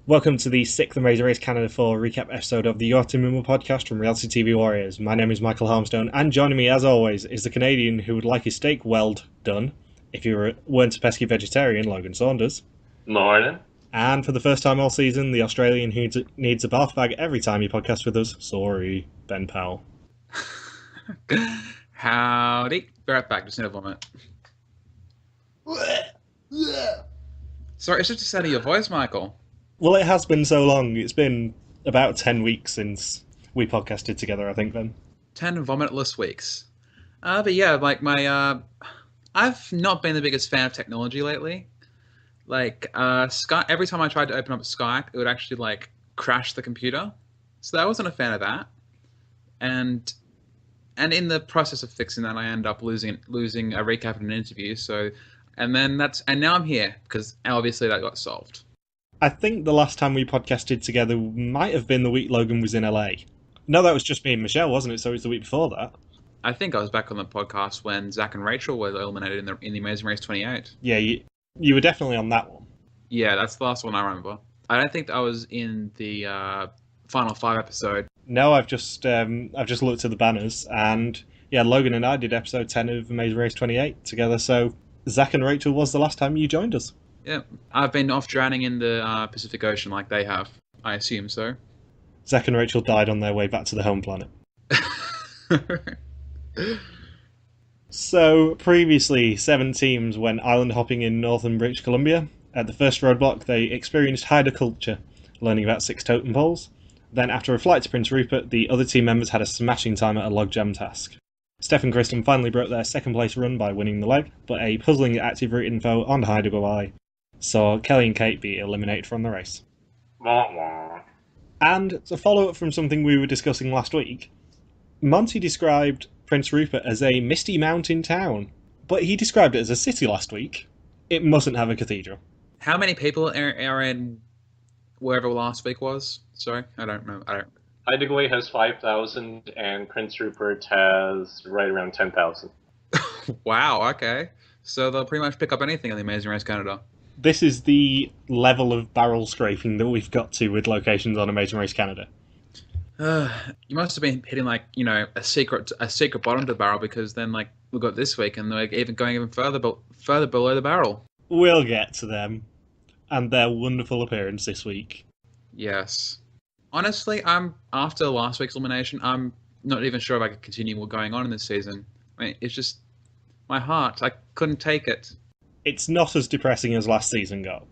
Welcome to the 6th Amazing Race Canada 4 recap episode of the RTV podcast from RTV Warriors. My name is Michael Harmstone, and joining me, as always, is the Canadian who would like his steak well done, if you weren't a pesky vegetarian, Logan Saunders. Morning. And for the first time all season, the Australian who needs a bath bag every time he podcasts with us. Sorry, Ben Powell. Howdy. Be right back, just need a vomit. Sorry, it's just the sound of your voice, Michael. Well, it has been so long. It's been about 10 weeks since we podcasted together, I think, then. 10 vomitless weeks. But yeah, like I've not been the biggest fan of technology lately. Like, Skype, every time I tried to open up Skype, it would actually, crash the computer. So I wasn't a fan of that. And in the process of fixing that, I ended up losing a recap in an interview. So, and now I'm here, because obviously that got solved. I think the last time we podcasted together might have been the week Logan was in LA. No, that was just me and Michelle, wasn't it? So it was the week before that. I think I was back on the podcast when Zach and Rachel were eliminated in the Amazing Race 28. Yeah, you were definitely on that one. Yeah, that's the last one I remember. I don't think I was in the Final 5 episode. No, I've just looked at the banners, and yeah, Logan and I did episode 10 of Amazing Race 28 together, so Zach and Rachel was the last time you joined us. Yeah, I've been off drowning in the Pacific Ocean like they have. I assume so. Zach and Rachel died on their way back to the home planet. So, previously, 7 teams went island hopping in northern British Columbia. At the first roadblock, they experienced hider culture, learning about 6 totem poles. Then, after a flight to Prince Rupert, the other team members had a smashing time at a logjam task. Steph and Kristen finally broke their second place run by winning the leg, but a puzzling active route info on hider go by saw Kelly and Kate be eliminated from the race. Wah, wah. And to follow up from something we were discussing last week, Monty described Prince Rupert as a misty mountain town, but he described it as a city last week. It mustn't have a cathedral. How many people are in wherever last week was? Sorry, I don't know. Hideaway has 5,000 and Prince Rupert has right around 10,000. Wow, okay. So they'll pretty much pick up anything in the Amazing Race Canada. This is the level of barrel scraping that we've got to with locations on Amazing Race Canada. You must have been hitting a secret bottom to the barrel, because then we got this week and they're going even further below the barrel. We'll get to them and their wonderful appearance this week. Yes. Honestly, after last week's elimination, I'm not even sure if I could continue what's going on in this season. I mean, it's just my heart. I couldn't take it. It's not as depressing as last season got.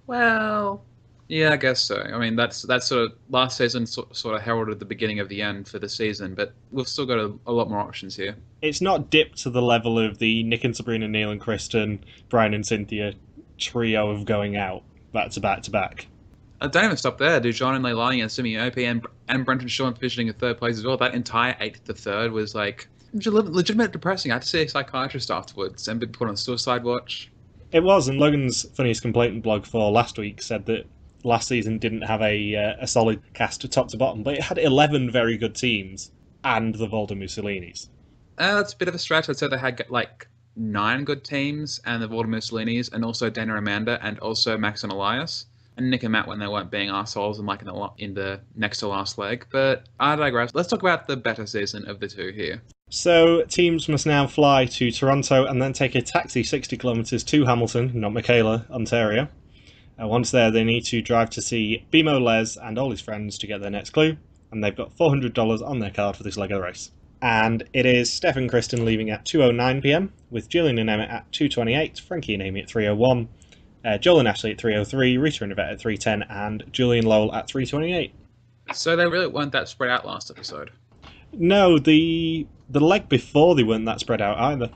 Well, yeah, I guess so. I mean, that's sort of last season sort of heralded the beginning of the end for the season, but we've still got a lot more options here. It's not dipped to the level of the Nick and Sabrina, Neil and Kristen, Brian and Cynthia trio of going out back to back to back. Don't even stop there. Dujon and Leilani and Simi Opie and Brent and Sean finishing in 3rd place as well. That entire 8th to 3rd was legitimate depressing. I had to see a psychiatrist afterwards and be put on suicide watch. It was, and Logan's Funniest Complaint blog for last week said that last season didn't have a solid cast top to bottom, but it had 11 very good teams and the VoldeMussolinis. That's a bit of a stretch. I'd say they had 9 good teams and the VoldeMussolinis, and also Dana Amanda, and also Max and Elias. And Nick and Matt when they weren't being arseholes in the next to last leg. But I digress. Let's talk about the better season of the two here. So, teams must now fly to Toronto and then take a taxi 60 kilometres to Hamilton, not Michaela, Ontario. Once there, they need to drive to see Bimo Les and all his friends to get their next clue, and they've got $400 on their card for this leg of the race. And it is Steph and Kristen leaving at 2:09pm, with Jillian and Emmett at 2:28, Frankie and Amy at 3:01, Joel and Ashley at 3:03, Rita and Yvette at 3:10, and Julie and Lowell at 3:28. So they really weren't that spread out last episode. No, the leg before they weren't that spread out either,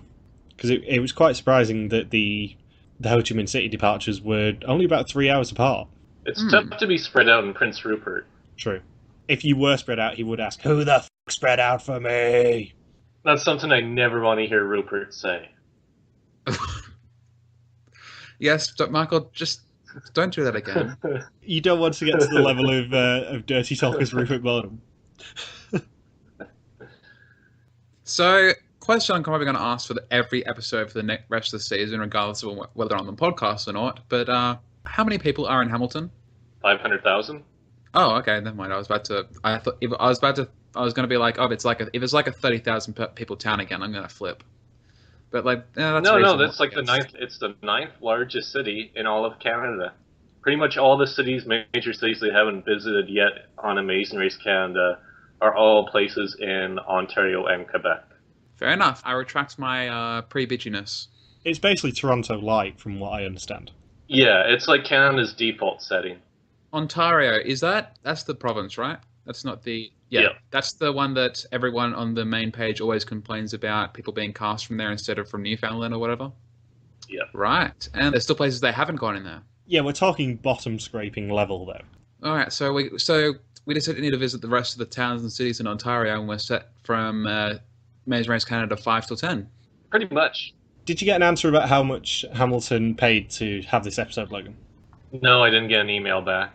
because it was quite surprising that the Ho Chi Minh City departures were only about 3 hours apart. It's tough to be spread out in Prince Rupert. True. If you were spread out, he would ask, "Who the f*** spread out for me?" That's something I never want to hear Rupert say. Yes, Michael, just don't do that again. You don't want to get to the level of dirty talk as Rupert Bottom. So, question I'm probably going to ask for every episode for the rest of the season, regardless of whether I'm on the podcast or not. But how many people are in Hamilton? 500,000. Oh, okay, never mind. I was about to. I thought if I was about to. I was going to be like, oh, if it's like a 30,000 people town again, I'm going to flip. But like, yeah, that's No, reasonable, that's I like the guess. ninth. It's the ninth largest city in all of Canada. Pretty much all the cities, major cities they haven't visited yet on Amazing Race Canada, are all places in Ontario and Quebec. Fair enough. I retract my pre-bitchiness. It's basically Toronto light, from what I understand. Yeah, it's like Canada's default setting. Ontario, that's the province, right? That's not the Yeah. That's the one that everyone on the main page always complains about people being cast from there instead of from Newfoundland or whatever. Yeah. Right. And there's still places they haven't gone in there. Yeah, we're talking bottom scraping level though. All right, so we just need to visit the rest of the towns and cities in Ontario, and we're set from Amazing Race Canada 5 till 10. Pretty much. Did you get an answer about how much Hamilton paid to have this episode, Logan? No, I didn't get an email back.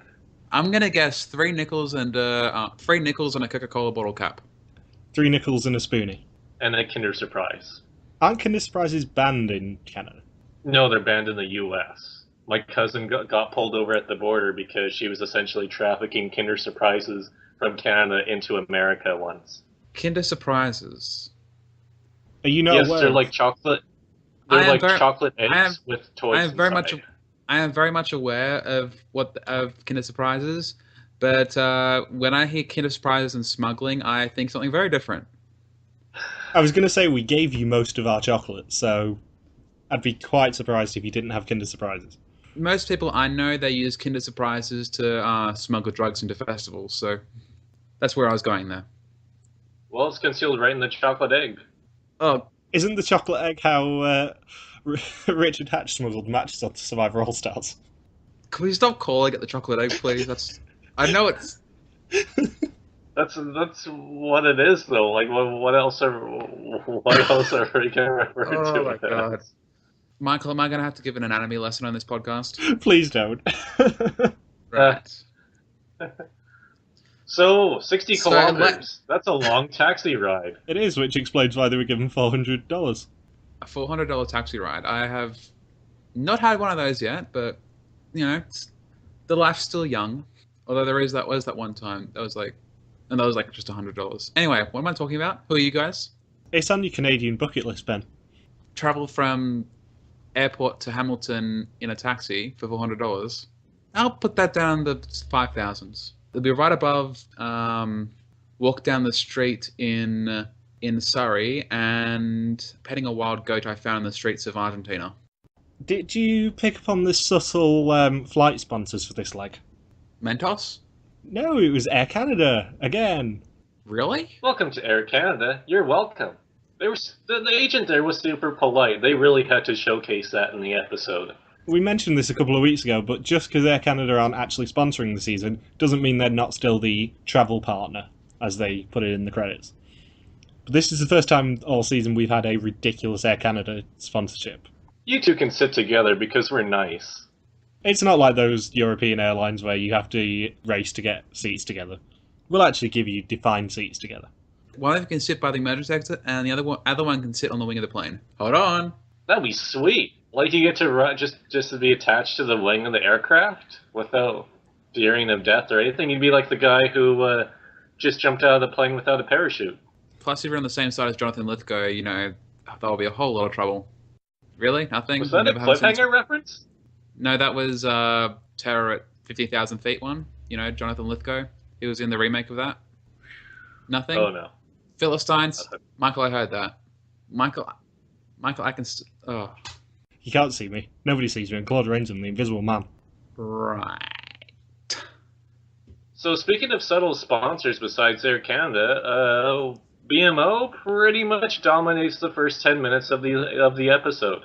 I'm gonna guess $3 and $3 and a Coca-Cola bottle cap. 3 nickels and a spoonie. And a Kinder Surprise. Aren't Kinder Surprises banned in Canada? No, they're banned in the U.S. My cousin got pulled over at the border because she was essentially trafficking Kinder Surprises from Canada into America once. Kinder Surprises. Are you not Yes, aware? they're like chocolate. They're like chocolate eggs with toys I am very inside. I am very much aware of Kinder Surprises, but when I hear Kinder Surprises and smuggling, I think something very different. I was going to say we gave you most of our chocolate, so I'd be quite surprised if you didn't have Kinder Surprises. Most people I know, they use Kinder Surprises to smuggle drugs into festivals, so that's where I was going there. Well, it's concealed right in the chocolate egg. Oh, Isn't the chocolate egg how Richard Hatch smuggled matches onto Survivor All Stars? can we stop calling it the chocolate egg, please? I know it's... That's what it is, though. Like, what else are we gonna refer to? Oh my it god. as? Michael, am I going to have to give an anatomy lesson on this podcast? Please don't. Right. So, 60 So, kilometers. That's a long taxi ride. It is, which explains why they were given $400. A $400 taxi ride. I have not had one of those yet, but, you know, the life's still young. Although there was that one time that was like just $100. Anyway, what am I talking about? Who are you guys? It's on your Canadian bucket list, Ben. Travel from airport to Hamilton in a taxi for $400. I'll put that down the 5,000s. It'll be right above walk down the street in Surrey and petting a wild goat I found in the streets of Argentina. Did you pick up on the subtle flight sponsors for this leg? Mentos? No, it was Air Canada again. Really? Welcome to Air Canada. You're welcome. The agent there was super polite. They really had to showcase that in the episode. We mentioned this a couple of weeks ago, but just because Air Canada aren't actually sponsoring the season doesn't mean they're not still the travel partner, as they put it in the credits. But this is the first time all season we've had a ridiculous Air Canada sponsorship. You two can sit together because we're nice. It's not like those European airlines where you have to race to get seats together. We'll actually give you defined seats together. One of them can sit by the emergency exit, and the other one can sit on the wing of the plane. Hold on. That'd be sweet. Like you get to run, just to be attached to the wing of the aircraft without fearing of death or anything. You'd be like the guy who just jumped out of the plane without a parachute. Plus, if you're on the same side as Jonathan Lithgow, you know, that'll be a whole lot of trouble. Really? Nothing? Was that a Never have seen- cliffhanger reference? No, that was Terror at 50,000 Feet one. You know, Jonathan Lithgow. He was in the remake of that. Nothing? Oh no. Philistines? Nothing. Michael, I heard that. Michael, I can... Oh. You can't see me. Nobody sees me. And Claude Rains and the Invisible Man. Right. So speaking of subtle sponsors besides Air Canada, BMO pretty much dominates the first 10 minutes of the episode.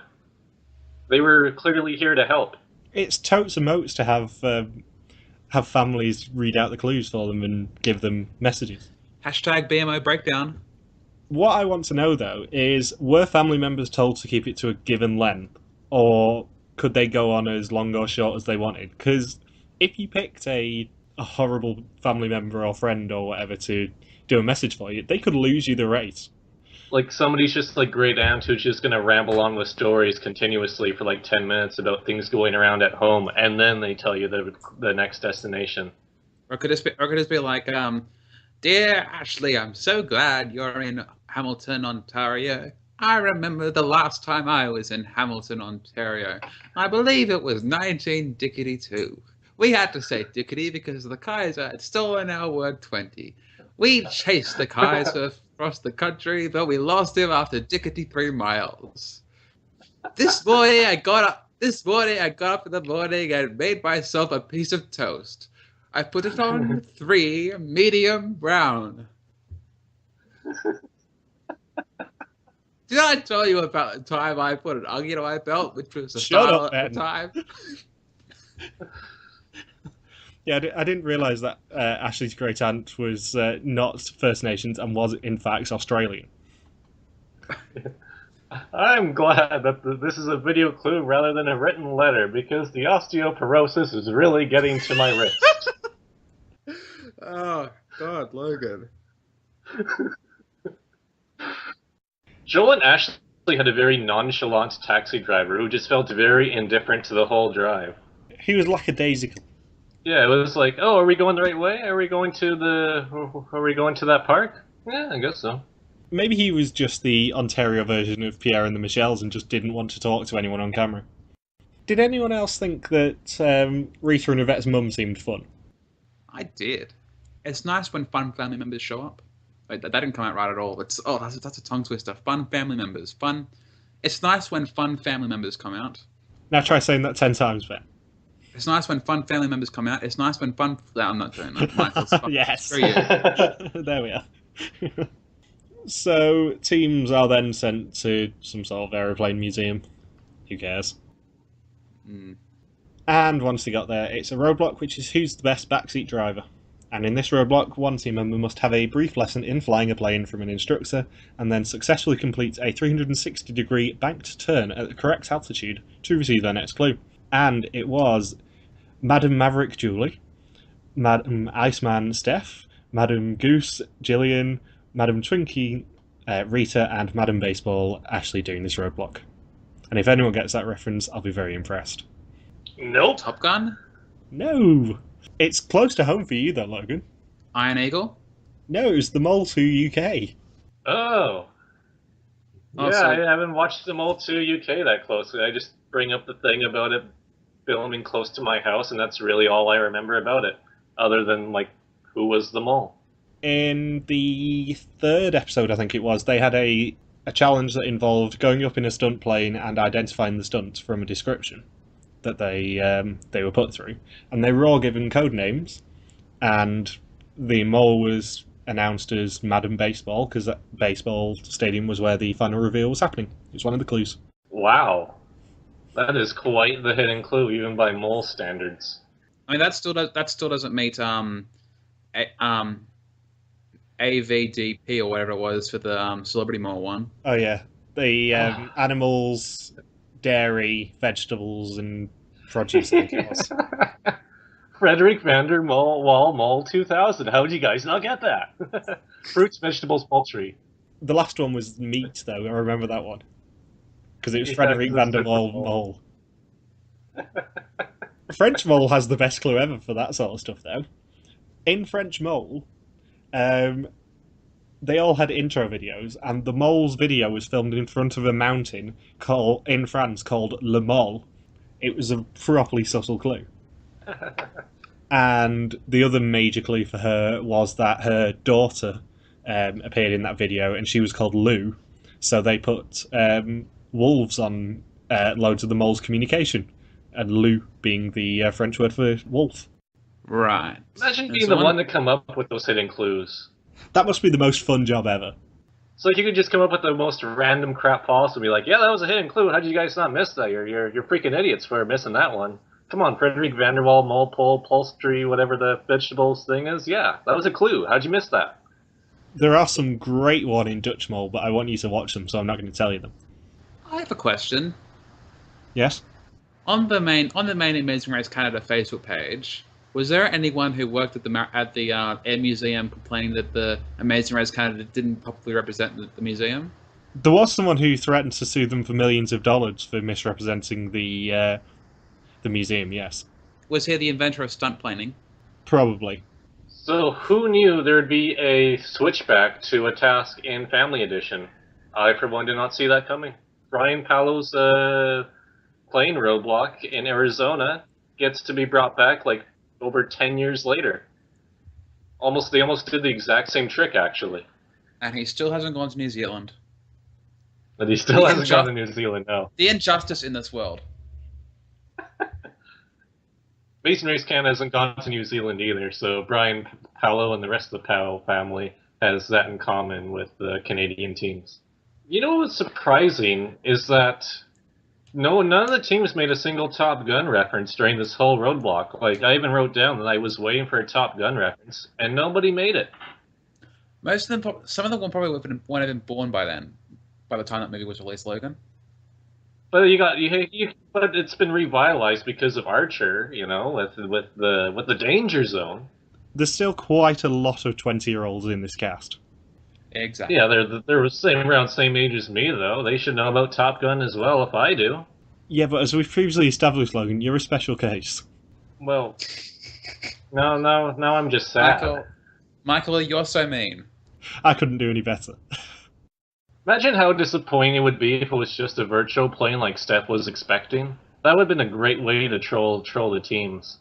They were clearly here to help. It's totes and motes to have families read out the clues for them and give them messages. Hashtag BMO breakdown. What I want to know, though, is were family members told to keep it to a given length, or could they go on as long or short as they wanted? Because if you picked a horrible family member or friend or whatever to do a message for you, they could lose you the race. Like somebody's just like great aunt who's just gonna ramble on with stories continuously for like 10 minutes about things going around at home, and then they tell you the next destination. Or could this be like, dear Ashley, I'm so glad you're in Hamilton, Ontario. I remember the last time I was in Hamilton, Ontario. I believe it was 19 We had to say dickety because the Kaiser had stolen our word 20. We chased the Kaiser across the country, but we lost him after dickety 3 miles. This morning I got up in the morning and made myself a piece of toast. I put it on 3 medium brown. Did I tell you about the time I put an onion on my belt, which was a style at the time? Yeah, I didn't realise that Ashley's great aunt was not First Nations and was in fact Australian. I'm glad that this is a video clue rather than a written letter, because the osteoporosis is really getting to my wrist. Oh, God, Logan. Joel and Ashley had a very nonchalant taxi driver who just felt very indifferent to the whole drive. He was lackadaisical. Yeah, it was like, oh, are we going the right way? Are we going to that park? Yeah, I guess so. Maybe he was just the Ontario version of Pierre and the Michelles and just didn't want to talk to anyone on camera. Did anyone else think that Rita and Yvette's mum seemed fun? I did. It's nice when fun family members show up. Like, that didn't come out right at all. That's a tongue twister. Fun family members. Fun. It's nice when fun family members come out. Now try saying that 10 times, Ben. It's nice when fun family members come out. It's nice when fun... No, I'm not doing that. Michael, yes. Screw you. There we are. So, teams are then sent to some sort of aeroplane museum. Who cares? Mm. And once they got there, it's a roadblock, which is who's the best backseat driver. And in this roadblock, one team member must have a brief lesson in flying a plane from an instructor, and then successfully complete a 360-degree banked turn at the correct altitude to receive their next clue. And it was Madam Maverick Julie, Madam Iceman Steph, Madam Goose Jillian, Madam Twinkie Rita, and Madam Baseball Ashley doing this roadblock. And if anyone gets that reference, I'll be very impressed. Nope. Top Gun? No! It's close to home for you though, Logan. Iron Eagle? No, it was the Mole 2 UK. Oh. Yeah, so... I haven't watched the Mole 2 UK that closely. I just bring up the thing about it filming close to my house, and that's really all I remember about it, other than, like, who was the mole. In the 3rd episode, I think it was, they had a challenge that involved going up in a stunt plane and identifying the stunt from a description that they were put through. And they were all given code names, and the mole was announced as Madam Baseball, because that baseball stadium was where the final reveal was happening. It was one of the clues. Wow. That is quite the hidden clue, even by mole standards. I mean, that still doesn't meet AVDP or whatever it was for the Celebrity Mole one. Oh yeah, the animals, dairy, vegetables, and produce. I think it was. Frederick Vander Wall Mole 2000. How did you guys not get that? Fruits, vegetables, poultry. The last one was meat, though. I remember that one. Because it was Frederick Vander Wall Mole. French Mole has the best clue ever for that sort of stuff, though. In French Mole, they all had intro videos, and the mole's video was filmed in front of a mountain in France called Le Mole. It was a properly subtle clue. And the other major clue for her was that her daughter appeared in that video, and she was called Lou. So they put wolves on loads of the mole's communication, and Lou being the French word for wolf. Right. Imagine being the one to come up with those hidden clues. That must be the most fun job ever. So you could just come up with the most random crap false and be like, yeah, that was a hidden clue. How did you guys not miss that? You're freaking idiots for missing that one. Come on, Frederick Vanderwall, mole, pole, upholstery, whatever the vegetables thing is. Yeah, that was a clue. How'd you miss that? There are some great one in Dutch Mole, but I want you to watch them, so I'm not going to tell you them. I have a question. Yes? On the main Amazing Race Canada Facebook page, was there anyone who worked at the Air Museum complaining that the Amazing Race Canada didn't properly represent the museum? There was someone who threatened to sue them for millions of dollars for misrepresenting the museum. Yes, Was he the inventor of stunt planing? probably. So who knew there'd be a switchback to a task in Family Edition? I, for one, did not see that coming. Brian Palo's plane roadblock in Arizona gets to be brought back like over 10 years later. They almost did the exact same trick, actually. And he still hasn't gone to New Zealand. But he still hasn't gone to New Zealand, no. The injustice in this world. Amazing Race Canada hasn't gone to New Zealand either, so Brian Palo and the rest of the Palo family has that in common with the Canadian teams. You know what's surprising is that none of the teams made a single Top Gun reference during this whole roadblock. Like, I even wrote down that I was waiting for a Top Gun reference, and nobody made it. Most of them, some of them probably wouldn't have been born by then, by the time that movie was released, Logan. But but it's been revitalized because of Archer, you know, with the Danger Zone. There's still quite a lot of 20-year-olds in this cast. Exactly. Yeah, they're around same age as me, though. They should know about Top Gun as well, if I do. Yeah, but as we've previously established, Logan, you're a special case. Well, now I'm just sad. Michael, you're so mean. I couldn't do any better. Imagine how disappointing it would be if it was just a virtual plane like Steph was expecting. That would have been a great way to troll the teams.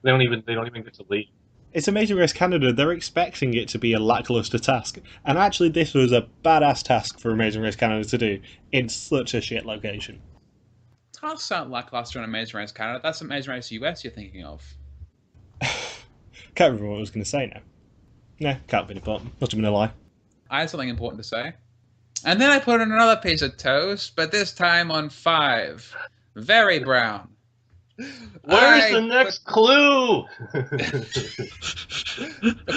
They don't even get to leave. It's Amazing Race Canada. They're expecting it to be a lackluster task, and actually, this was a badass task for Amazing Race Canada to do in such a shit location. Tasks aren't lackluster in Amazing Race Canada. That's Amazing Race US you're thinking of. Can't remember what I was going to say now. Nah, can't be important. Must have been a lie. I had something important to say. And then I put in another piece of toast, but this time on 5. Very brown. Where's the next clue? The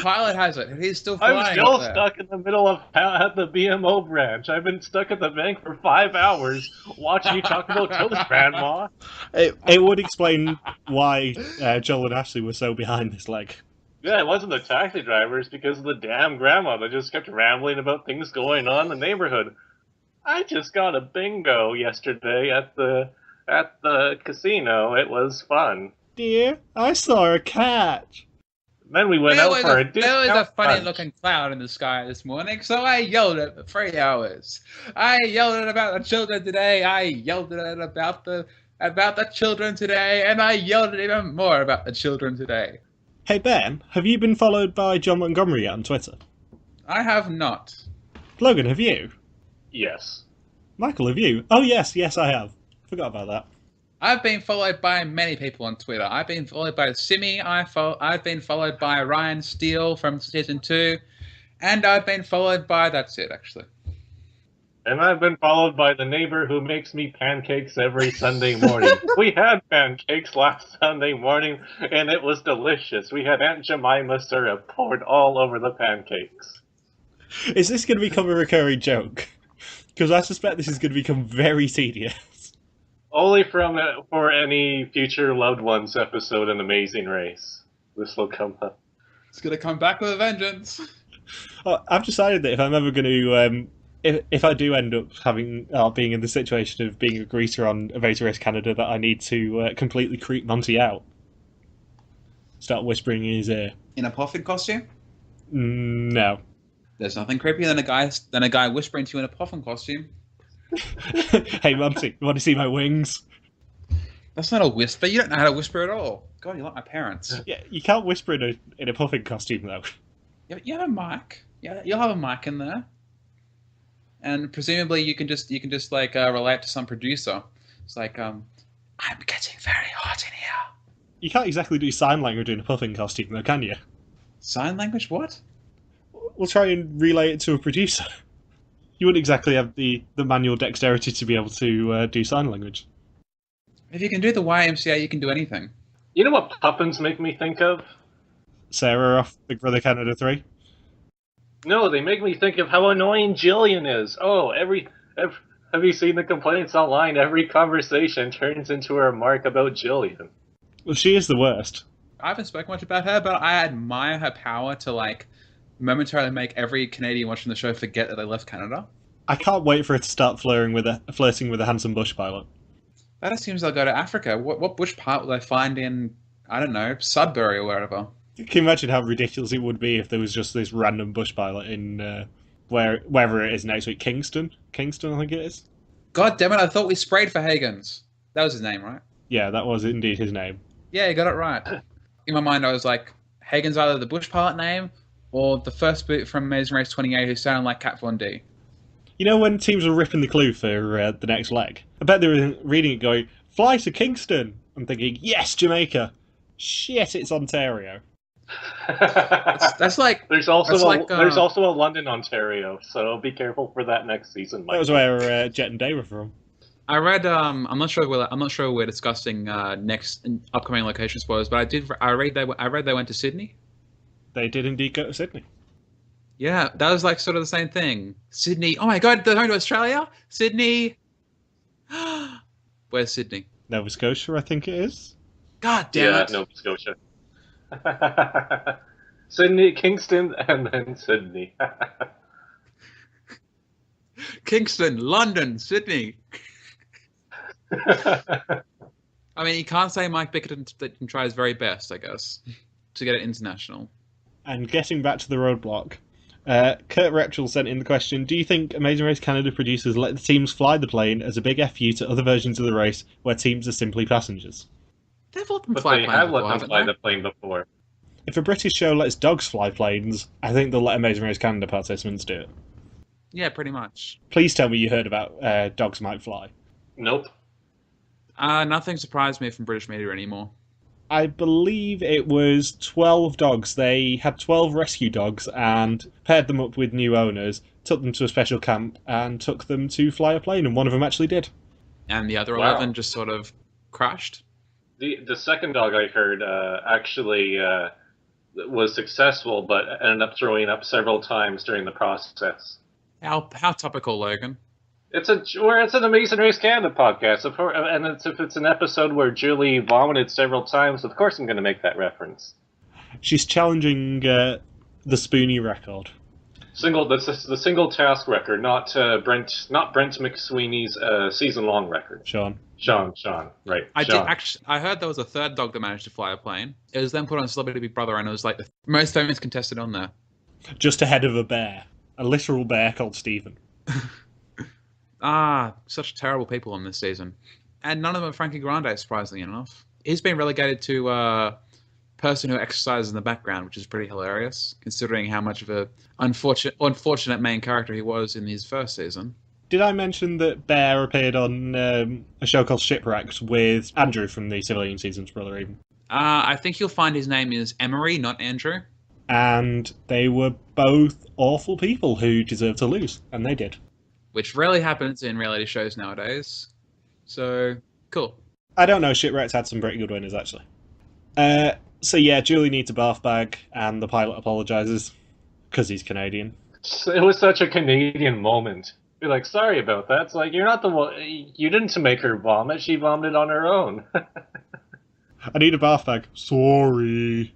pilot has it. He's still flying. I'm still stuck in the middle of at the BMO branch. I've been stuck at the bank for 5 hours watching you talk about toast, Grandma. It would explain why Joel and Ashley were so behind this leg. Yeah, it wasn't the taxi drivers because of the damn grandma that just kept rambling about things going on in the neighborhood. I just got a bingo yesterday at the casino. It was fun. Dear, I saw a cat. Then we went out for a discount There was a funny lunch. looking cloud in the sky this morning, so I yelled at it for 3 hours. I yelled at it about the children today. I yelled at it about the children today, and I yelled at it even more about the children today. Hey Ben, have you been followed by John Montgomery yet on Twitter? I have not. Logan, have you? Yes. Michael, have you? Oh yes, I have. Forgot about that. I've been followed by many people on Twitter. I've been followed by Simi. I've been followed by Ryan Steele from season 2, and I've been followed by that's it actually. And I've been followed by the neighbor who makes me pancakes every Sunday morning. We had pancakes last Sunday morning, and it was delicious. We had Aunt Jemima syrup poured all over the pancakes. Is this going to become a recurring joke? Because I suspect this is going to become very tedious. Only for any future Loved Ones episode in Amazing Race. This will come up. It's gonna come back with a vengeance. I've decided that if I'm ever going to... If I do end up being in the situation of being a greeter on Amazing Race Canada, that I need to completely creep Monty out. Start whispering in his ear. In a puffin costume? No. There's nothing creepier than a guy whispering to you in a puffin costume. Hey Monty, you want to see my wings? That's not a whisper. You don't know how to whisper at all. God, you're like my parents. Yeah, you can't whisper in a puffin costume though. Yeah, you have a mic. Yeah, you'll have a mic in there. And presumably you can just like relate to some producer. It's like, I'm getting very hot in here. You can't exactly do sign language in a puffin costume though, can you? Sign language? What? We'll try and relay it to a producer. You wouldn't exactly have the manual dexterity to be able to do sign language. If you can do the YMCA, you can do anything. You know what puffins make me think of? Sarah off Big Brother Canada 3? No, they make me think of how annoying Jillian is. Oh, have you seen the complaints online? Every conversation turns into a remark about Jillian. Well, she is the worst. I haven't spoken much about her, but I admire her power to like momentarily make every Canadian watching the show forget that they left Canada. I can't wait for her to start flirting with a handsome bush pilot. That assumes they'll go to Africa. What bush part will they find in, I don't know, Sudbury or wherever? Can you imagine how ridiculous it would be if there was just this random bush pilot in wherever it is next week? Kingston, I think it is. God damn it! I thought we sprayed for Hagens. That was his name, right? Yeah, that was indeed his name. Yeah, you got it right. In my mind, I was like, Hagen's either the bush pilot name or the first bit from Amazing Race 28 who sounded like Kat Von D. You know when teams were ripping the clue for the next leg? I bet they were reading it going, fly to Kingston! I'm thinking, yes, Jamaica! Shit, it's Ontario. That's like... There's also a London, Ontario, so be careful for that next season, Mike. That was where Jet and Day were from. I read. I'm not sure we're discussing next upcoming location spoilers, but I read they went to Sydney. They did indeed go to Sydney. Yeah, that was like sort of the same thing. Sydney. Oh my God, they're going to Australia. Sydney. Where's Sydney? Nova Scotia, I think it is. God damn it. Yeah, Nova Scotia. Sydney, Kingston, and then Sydney. Kingston, London, Sydney. I mean, you can't say Mike Bickerton didn't try his very best, I guess, to get it international. And getting back to the roadblock, Kurt Retchell sent in the question, do you think Amazing Race Canada producers let the teams fly the plane as a big FU to other versions of the race where teams are simply passengers? They've let them But fly they planes have before, let them haven't fly they? the plane before. If a British show lets dogs fly planes, I think they'll let Amazing Race Canada participants do it. Yeah, pretty much. Please tell me you heard about Dogs Might Fly. Nope. Nothing surprised me from British media anymore. I believe it was 12 dogs. They had 12 rescue dogs and paired them up with new owners, took them to a special camp, and took them to fly a plane, and one of them actually did. And the other Wow. 11 just sort of crashed. The second dog I heard actually was successful, but ended up throwing up several times during the process. How topical, Logan. It's an Amazing Race Canada podcast, of course, and if it's an episode where Julie vomited several times, of course I'm going to make that reference. She's challenging the Spoonie record. The single task record, not Brent McSweeney's season-long record. Sean, right? I heard there was a third dog that managed to fly a plane. It was then put on Celebrity Big Brother, and it was like the most famous contestant on there. just ahead of a bear. A literal bear called Stephen. Such terrible people on this season. And none of them are Frankie Grande, surprisingly enough. He's been relegated to person who exercises in the background, which is pretty hilarious, considering how much of a unfortunate main character he was in his first season. Did I mention that Bear appeared on a show called Shipwrecked with Andrew from the Civilian Season's brother even? I think you'll find his name is Emery, not Andrew. And they were both awful people who deserved to lose, and they did. Which rarely happens in reality shows nowadays. So, cool. I don't know, Shipwrecked had some pretty good winners, actually. So yeah, Julie needs a bath bag, and the pilot apologises, because he's Canadian. It was such a Canadian moment. You're like, sorry about that. It's like, you're not the one. You didn't make her vomit. She vomited on her own. I need a bath bag. Sorry.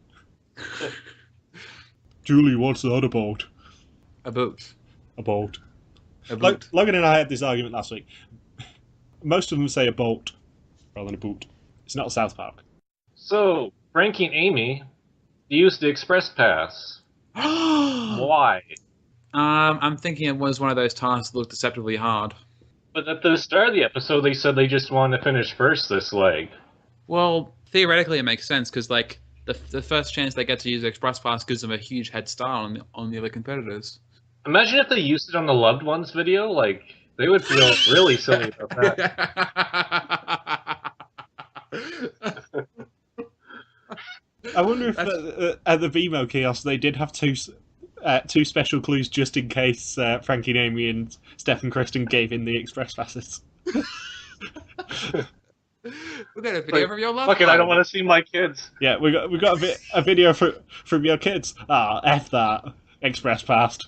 Julie, what's that about? A boot. A boat. A boot. Logan and I had this argument last week. Most of them say a boat rather than a boot. It's not South Park. So, Frankie and Amy used the Express Pass. Why? I'm thinking it was one of those tasks that looked deceptively hard. But at the start of the episode, they said they just wanted to finish first this leg. Well, theoretically, it makes sense because, like, the first chance they get to use Express Pass gives them a huge head start on the other competitors. Imagine if they used it on the Loved Ones video. Like, they would feel really silly about that. I wonder if at the Vimo kiosk they did have two special clues just in case Frankie and Amy and Steph and Kristen gave in the Express passes. We got a video from your love. Fuck it, I don't want to see my kids. Yeah, we got a video from your kids. F that Express pass.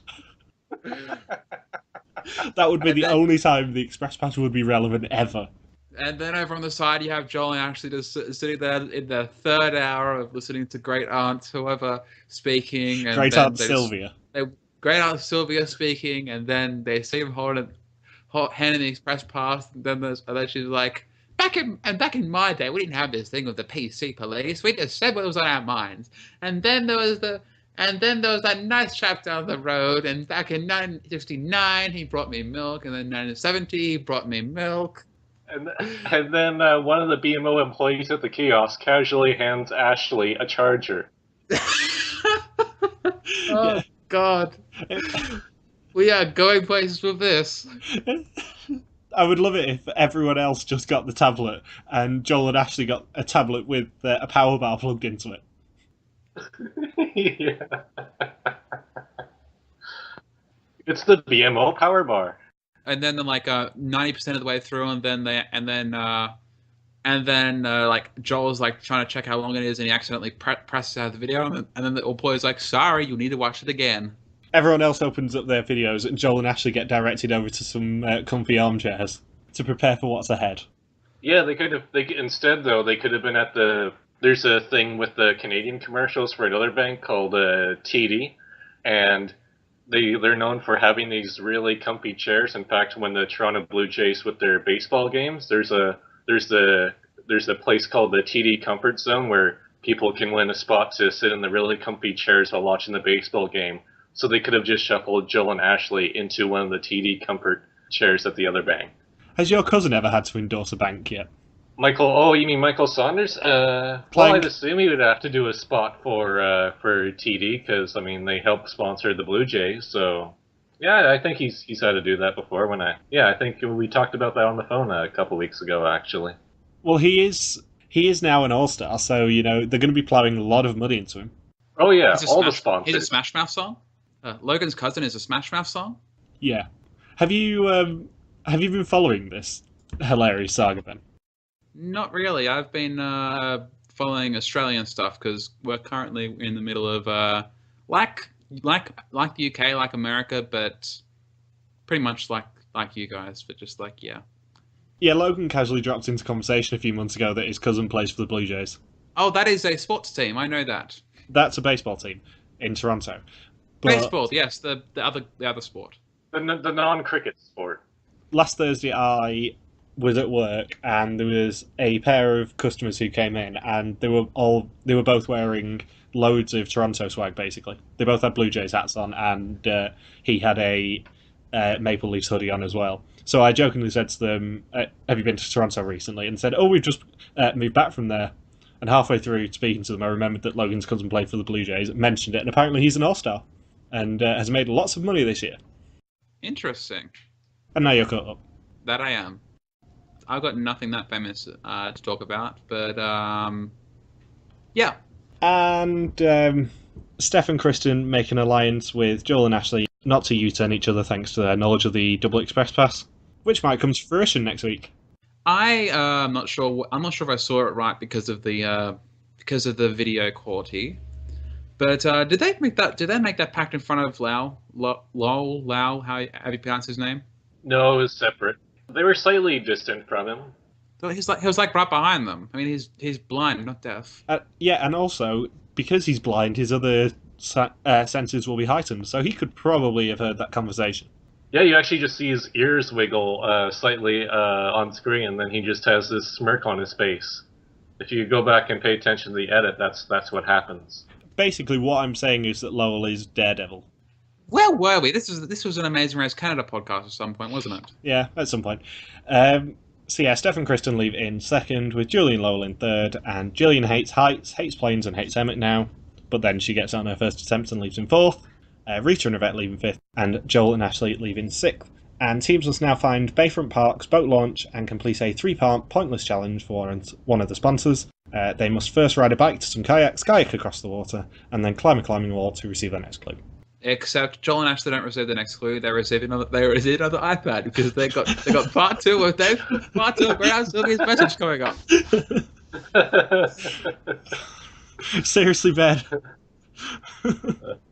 That would be the only time the Express pass would be relevant ever. And then over on the side, you have Joel and Ashley just sitting there in the third hour of listening to Great Aunt, whoever, speaking. And Great Aunt Sylvia. Great Aunt Sylvia speaking, and then they see him handing the express pass, and then she's like, back in my day, we didn't have this thing with the PC police. We just said what was on our minds. And then there was that nice chap down the road, and back in 1969 he brought me milk, and then 1970 he brought me milk. And then one of the BMO employees at the kiosk casually hands Ashley a charger. Oh God. We are going places with this. I would love it if everyone else just got the tablet and Joel and Ashley got a tablet with a power bar plugged into it. Yeah. It's the BMO power bar. And then like 90% of the way through, and then like Joel's like trying to check how long it is, and he accidentally presses out the video, and then the employee's like, "Sorry, you need to watch it again." Everyone else opens up their videos, and Joel and Ashley get directed over to some comfy armchairs to prepare for what's ahead. Yeah, instead they could have been at there's a thing with the Canadian commercials for another bank called TD, and they're known for having these really comfy chairs. In fact, when the Toronto Blue Jays with their baseball games, there's a place called the TD Comfort Zone where people can win a spot to sit in the really comfy chairs while watching the baseball game. So they could have just shuffled Jill and Ashley into one of the TD Comfort chairs at the other bank. Has your cousin ever had to endorse a bank yet? Michael? Oh, you mean Michael Saunders? Well, I'd assume he would have to do a spot for TD because I mean they help sponsor the Blue Jays. So yeah, I think he's had to do that before. I think we talked about that on the phone a couple weeks ago actually. Well, he is now an all-star, so you know they're going to be plowing a lot of money into him. Oh yeah, all the sponsors. He's a Smash Mouth song. Logan's cousin is a Smash Mouth song. Yeah. Have you been following this hilarious saga, Ben? Not really. I've been following Australian stuff because we're currently in the middle of like the UK, like America, but pretty much like you guys, but just like yeah. Yeah, Logan casually dropped into conversation a few months ago that his cousin plays for the Blue Jays. Oh, that is a sports team. I know that. That's a baseball team in Toronto. But baseball, yes, the other sport. The non-cricket sport. Last Thursday, I was at work, and there was a pair of customers who came in, and they were both wearing loads of Toronto swag. Basically, they both had Blue Jays hats on, and he had a Maple Leafs hoodie on as well. So I jokingly said to them, "Have you been to Toronto recently?" And said, "Oh, we've just moved back from there." And halfway through speaking to them, I remembered that Logan's cousin played for the Blue Jays, mentioned it, and apparently he's an all-star, and has made lots of money this year. Interesting. And now you're caught up. That I am. I've got nothing that famous to talk about, but yeah. And Steph and Kristen make an alliance with Joel and Ashley not to U-turn each other thanks to their knowledge of the double express pass, which might come to fruition next week. I'm not sure. I'm not sure if I saw it right because of the video quality. But did they make that pact in front of Lau? How you pronounce his name? No, it was separate. They were slightly distant from him. So he was like right behind them. I mean, he's blind, not deaf. Yeah, and also because he's blind, his other senses will be heightened, so he could probably have heard that conversation. Yeah, you actually just see his ears wiggle slightly on screen, and then he just has this smirk on his face. If you go back and pay attention to the edit, that's what happens. Basically, what I'm saying is that Lowell is Daredevil. Where were we? This was an Amazing Race Canada podcast at some point, wasn't it? Yeah, at some point. So yeah, Steph and Kristen leave in second, with Jillian and Lowell in third, and Jillian hates heights, hates planes, and hates Emmett now, but then she gets on her first attempt and leaves in fourth. Rita and Yvette leave in fifth, and Joel and Ashley leave in sixth. And teams must now find Bayfront Park's boat launch and complete a 3-part pointless challenge for one of the sponsors. They must first ride a bike to some kayaks, kayak across the water, and then climb a climbing wall to receive their next clue. Except Joel and Ashley don't receive the next clue; they receive another iPad because they got part two of Great Aunt Sylvia's message coming up. Seriously, Ben.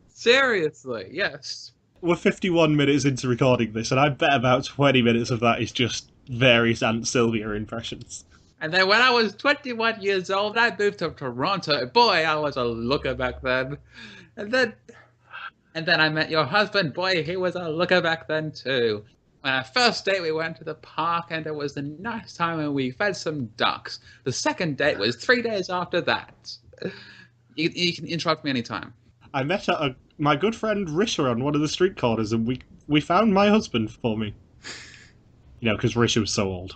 Seriously, yes. We're 51 minutes into recording this, and I bet about 20 minutes of that is just various Aunt Sylvia impressions. And then when I was 21 years old, I moved to Toronto. Boy, I was a looker back then. And then... And then I met your husband. Boy, he was a looker back then too. On our first date, we went to the park, and it was a nice time, and we fed some ducks. The second date was 3 days after that. You can interrupt me anytime. I met my good friend Risha on one of the street corners, and we found my husband for me. You know, because Risha was so old.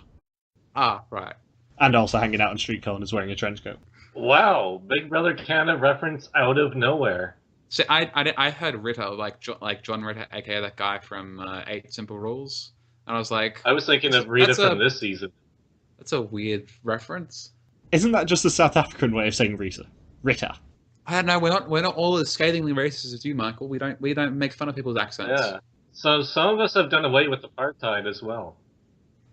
Ah, right. And also hanging out on street corners wearing a trench coat. Wow, Big Brother Canada reference out of nowhere. So I heard Ritter, like John Ritter, aka that guy from 8 Simple Rules, and I was like, I was thinking of Rita from this season. That's a weird reference. Isn't that just the South African way of saying Rita? Rita. I don't know. We're not all as scathingly racist as you, Michael. We don't make fun of people's accents. Yeah. So some of us have done away with apartheid as well.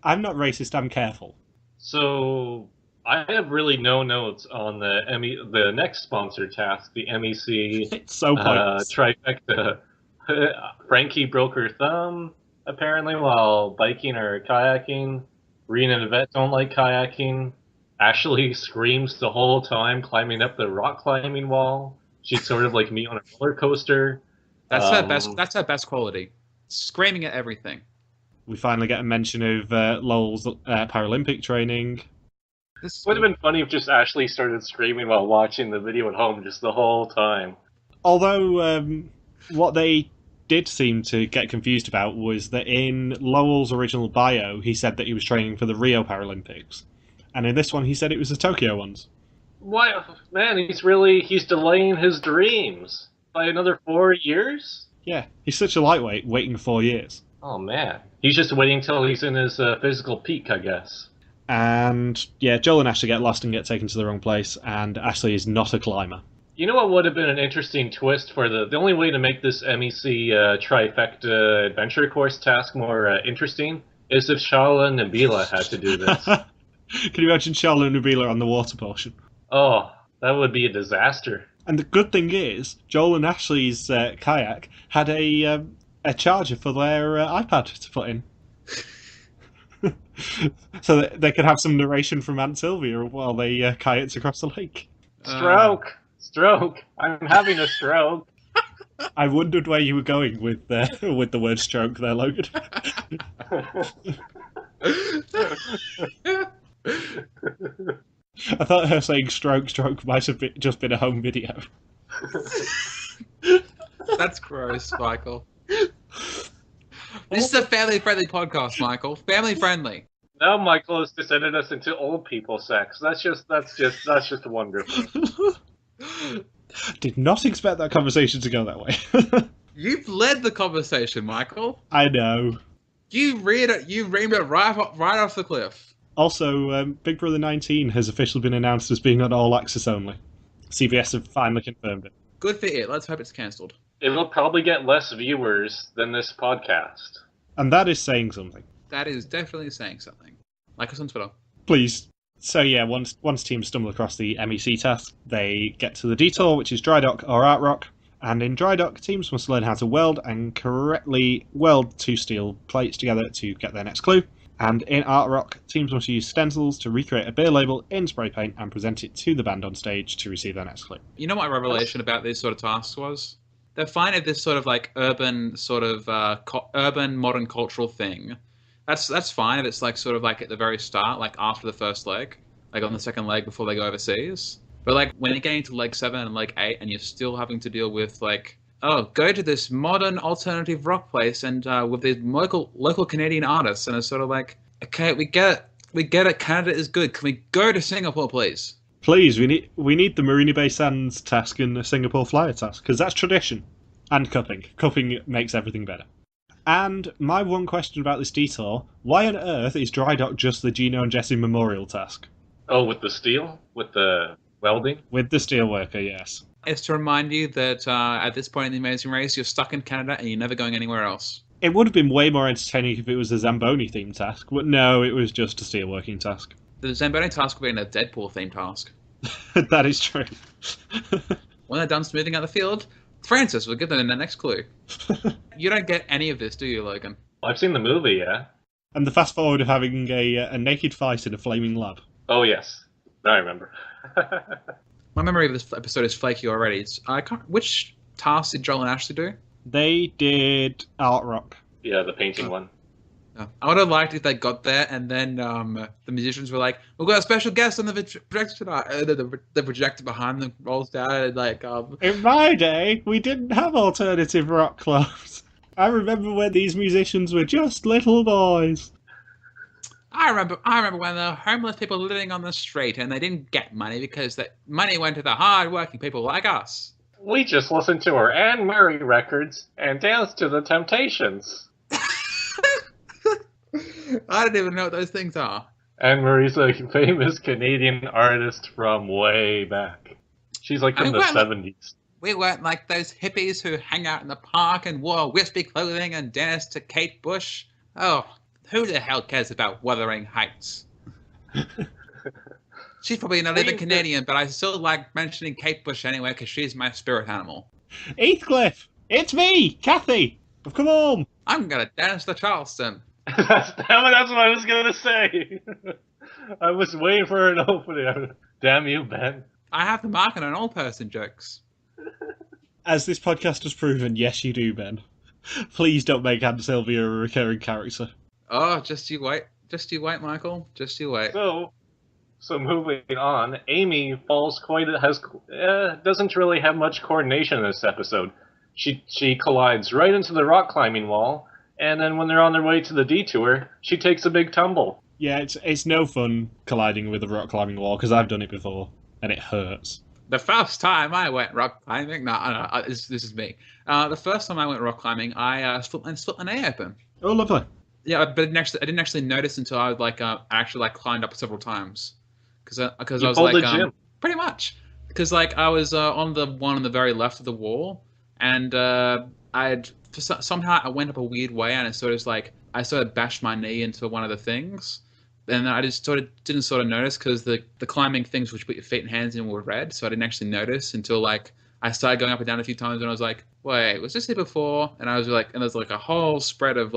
I'm not racist. I'm careful. So I have really no notes on the next sponsor task, the MEC It's so pointless. trifecta. Frankie broke her thumb, apparently, while biking or kayaking. Rena and Yvette don't like kayaking. Ashley screams the whole time climbing up the rock climbing wall. She's sort of like me on a roller coaster. That's her best. That's her best quality. Screaming at everything. We finally get a mention of Lowell's Paralympic training. This would have been funny if just Ashley started screaming while watching the video at home just the whole time. Although, what they did seem to get confused about was that in Lowell's original bio, he said that he was training for the Rio Paralympics. And in this one, he said it was the Tokyo ones. Why, man, he's delaying his dreams by another 4 years? Yeah, he's such a lightweight, waiting 4 years. Oh, man. He's just waiting till he's in his physical peak, I guess. And, yeah, Joel and Ashley get lost and get taken to the wrong place, and Ashley is not a climber. You know what would have been an interesting twist for the only way to make this MEC trifecta adventure course task more interesting is if Shala and Nabila had to do this. Can you imagine Charlotte and Nabila on the water portion? Oh, that would be a disaster. And the good thing is, Joel and Ashley's kayak had a charger for their iPad to put in. So that they could have some narration from Aunt Sylvia while they kayaked across the lake. Stroke. I'm having a stroke. I wondered where you were going with the word stroke there, Logan. I thought her saying stroke might have just been a home video. That's gross, Michael. This is a family-friendly podcast, Michael. Family-friendly. Now Michael has descended us into old people sex. That's just wonderful. Did not expect that conversation to go that way. You've led the conversation, Michael. I know. You reamed it right off the cliff. Also, Big Brother 19 has officially been announced as being on All Access only. CBS have finally confirmed it. Good for it. Let's hope it's cancelled. It will probably get less viewers than this podcast. And that is saying something. That is definitely saying something. Like us on Twitter. Please. So yeah, once teams stumble across the MEC task, they get to the detour, which is dry dock or art rock. And in dry dock, teams must learn how to weld and correctly weld two steel plates together to get their next clue. And in art rock, teams must use stencils to recreate a beer label in spray paint and present it to the band on stage to receive their next clue. You know what my revelation about these sort of tasks was? They're fine at this sort of like urban sort of urban modern cultural thing. That's fine if it's like sort of like at the very start, like after the first leg, like on the second leg before they go overseas. But like when you're getting to leg 7 and leg 8 and you're still having to deal with like, oh, go to this modern alternative rock place and with these local Canadian artists, and it's sort of like, okay, we get it, Canada is good. Can we go to Singapore, please? Please, we need the Marina Bay Sands task and the Singapore Flyer task, because that's tradition. And cupping. Cupping makes everything better. And my one question about this detour, why on earth is dry dock just the Gino and Jesse memorial task? Oh, with the steel? With the welding? With the steelworker, yes. It's to remind you that at this point in the Amazing Race, you're stuck in Canada and you're never going anywhere else. It would have been way more entertaining if it was a Zamboni-themed task, but no, it was just a steelworking task. The Zamboni task would be a Deadpool-themed task. That is true. When they're done smoothing out the field, Francis will give them the next clue. You don't get any of this, do you, Logan? I've seen the movie, yeah. And the fast forward of having a naked fight in a flaming lab. Oh, yes. I remember. My memory of this episode is flaky already. Which task did Joel and Ashley do? They did art rock. Yeah, the painting one. I would have liked if they got there and then the musicians were like, "We've got a special guest on the projector tonight." The projector behind them rolls down and like. In my day, we didn't have alternative rock clubs. I remember when these musicians were just little boys. I remember when the homeless people were living on the street and they didn't get money because that money went to the hard-working people like us. We just listened to our Anne Murray records and danced to the Temptations. I don't even know what those things are. Anne Murray's a famous Canadian artist from way back. She's like from the 70s. We weren't like those hippies who hang out in the park and wore wispy clothing and danced to Kate Bush. Oh, who the hell cares about Wuthering Heights? She's probably not even Canadian, but I still like mentioning Kate Bush anyway because she's my spirit animal. Heathcliff! It's me, Kathy! I've come home! I'm gonna dance the Charleston. That's what I was gonna say. I was waiting for an opening. Damn you, Ben. I have the market on all person jokes. As this podcast has proven, yes you do, Ben. Please don't make Aunt Sylvia a recurring character. Oh, just you wait. Just you wait, Michael. Just you wait. So moving on, Amy doesn't really have much coordination in this episode. She collides right into the rock climbing wall, and then when they're on their way to the detour, she takes a big tumble. Yeah, it's no fun colliding with a rock climbing wall, because I've done it before, and it hurts. The first time I went rock climbing, no, this is me. The first time I went rock climbing, I split my knee open. Oh, lovely. Yeah, but I didn't actually notice until I was actually climbed up several times, because I was like gym. Pretty much, because I was on the one on the very left of the wall, and somehow I went up a weird way, and I sort of bashed my knee into one of the things. And I just didn't notice because the climbing things which put your feet and hands in were red, so I didn't actually notice until I started going up and down a few times, and I was like, "Wait, was this here before?" And I was and there's a whole spread of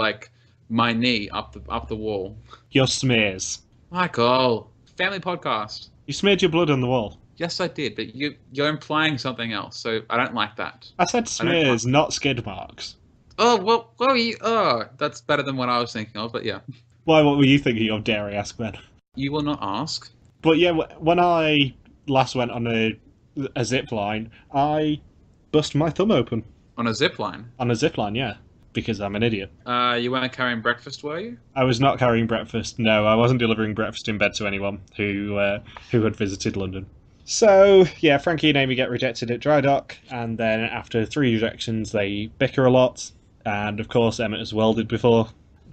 my knee up the wall. Your smears. Michael, family podcast. You smeared your blood on the wall. Yes, I did, but you're implying something else, so I don't like that. I said smears, not skid marks. Oh that's better than what I was thinking of, but yeah. Why, what were you thinking of, dare I ask, Ben? You will not ask. But yeah, when I last went on a zip line, I busted my thumb open. On a zip line? On a zip line, yeah. Because I'm an idiot. You weren't carrying breakfast, were you? I was not carrying breakfast. No, I wasn't delivering breakfast in bed to anyone who had visited London. So, yeah, Frankie and Amy get rejected at dry dock, and then after 3 rejections, they bicker a lot. And, of course, Emmett has welded before.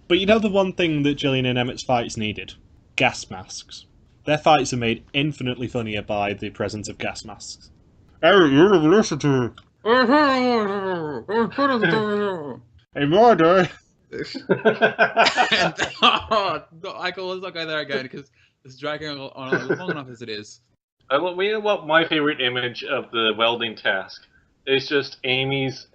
But you know the one thing that Jillian and Emmett's fights needed? Gas masks. Their fights are made infinitely funnier by the presence of gas masks. Hey, you're listen to Hey, murder! Michael, let's not go there again because it's dragging on long enough as it is. What my favorite image of the welding task is just Amy's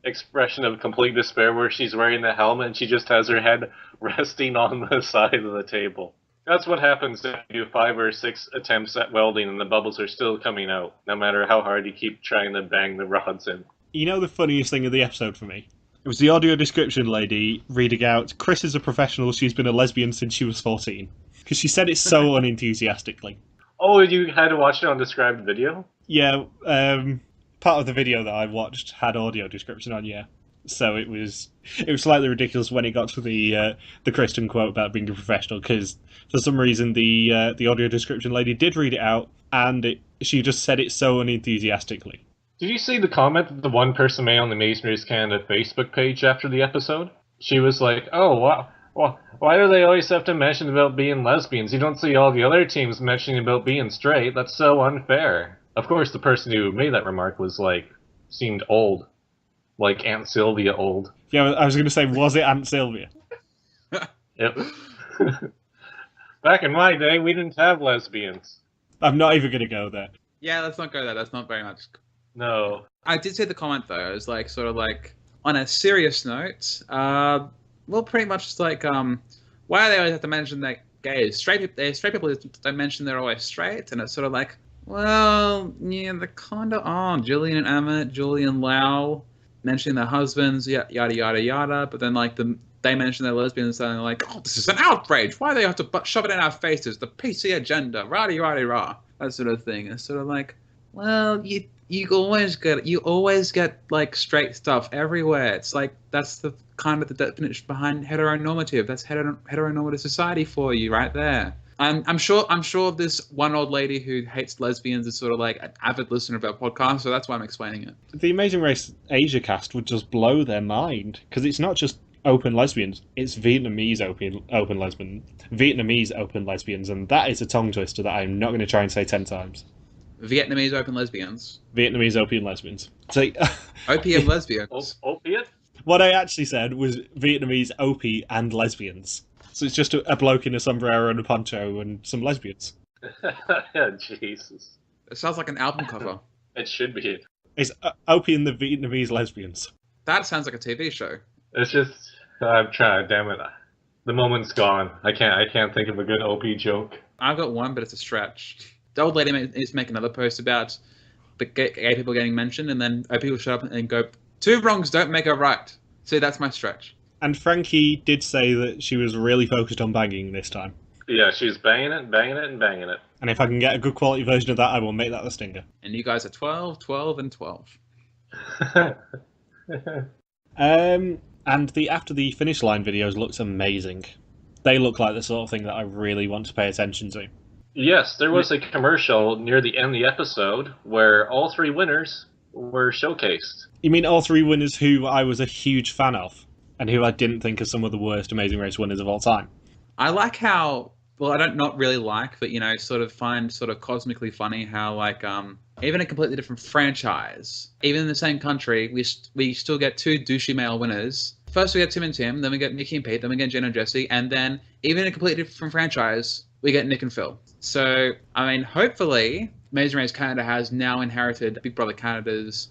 expression of complete despair where she's wearing the helmet and she just has her head resting on the side of the table. That's what happens if you do 5 or 6 attempts at welding and the bubbles are still coming out, no matter how hard you keep trying to bang the rods in. You know the funniest thing of the episode for me? It was the audio description lady reading out, Chris is a professional, she's been a lesbian since she was 14. Because she said it so unenthusiastically. Oh, you had to watch it on described video? Yeah, part of the video that I watched had audio description on, yeah. So it was slightly ridiculous when it got to the Kristen quote about being a professional, because for some reason the audio description lady did read it out, and she just said it so unenthusiastically. Did you see the comment that the one person made on the Amazing Race Canada Facebook page after the episode? She was like, "Oh, wow. Well, why do they always have to mention about being lesbians? You don't see all the other teams mentioning about being straight. That's so unfair." Of course, the person who made that remark was seemed old. Like Aunt Sylvia old. Yeah, I was going to say, was it Aunt Sylvia? Yep. Back in my day, we didn't have lesbians. I'm not even going to go there. Yeah, let's not go there. That's not very much. No. I did see the comment, though. It was on a serious note, well, pretty much just why do they always have to mention that gays? Straight people don't mention they're always straight, and it's sort of well, yeah, they kind of are. Jillian and Emmett, Julian Lau, mentioning their husbands, yada yada yada. But then like they mention their lesbians, and they're like, "Oh, this is an outrage! Why do they have to shove it in our faces? The PC agenda, rah rah rah," that sort of thing. It's sort of like, well, you always get like straight stuff everywhere. It's like that's the kind of the definition behind heteronormative. That's heteronormative society for you right there. I'm sure this one old lady who hates lesbians is sort of like an avid listener of our podcast, so that's why I'm explaining it. The Amazing Race Asia cast would just blow their mind, because it's not just open lesbians, it's Vietnamese open lesbians, and that is a tongue twister that I'm not going to try and say 10 times. Vietnamese open lesbians. Vietnamese opium lesbians. So, opium lesbians. Opiate? What I actually said was Vietnamese opie and lesbians. So it's just a bloke in a sombrero and a poncho and some lesbians. Jesus. It sounds like an album cover. It should be. It's Opie and the Vietnamese lesbians. That sounds like a TV show. It's just, I've tried, damn it. The moment's gone. I can't think of a good OP joke. I've got one, but it's a stretch. The old lady is making another post about the gay people getting mentioned, and then people shut up and go, "Two wrongs don't make a right." See, that's my stretch. And Frankie did say that she was really focused on banging this time. Yeah, she's banging it, banging it, and banging it. And if I can get a good quality version of that, I will make that the stinger. And you guys are 12, 12, and 12. And the after the finish line videos looks amazing. They look like the sort of thing that I really want to pay attention to. Yes, there was a commercial near the end of the episode where all three winners were showcased. You mean all three winners who I was a huge fan of, and who I didn't think are some of the worst Amazing Race winners of all time? I like how, well, I don't not really like, but, you know, sort of find sort of cosmically funny how, like, even a completely different franchise, even in the same country, we still get two douchey male winners. First we get Tim and Tim, then we get Nikki and Pete, then we get Jen and Jesse, and then even in a completely different franchise, we get Nick and Phil. So, I mean, hopefully, Amazing Race Canada has now inherited Big Brother Canada's,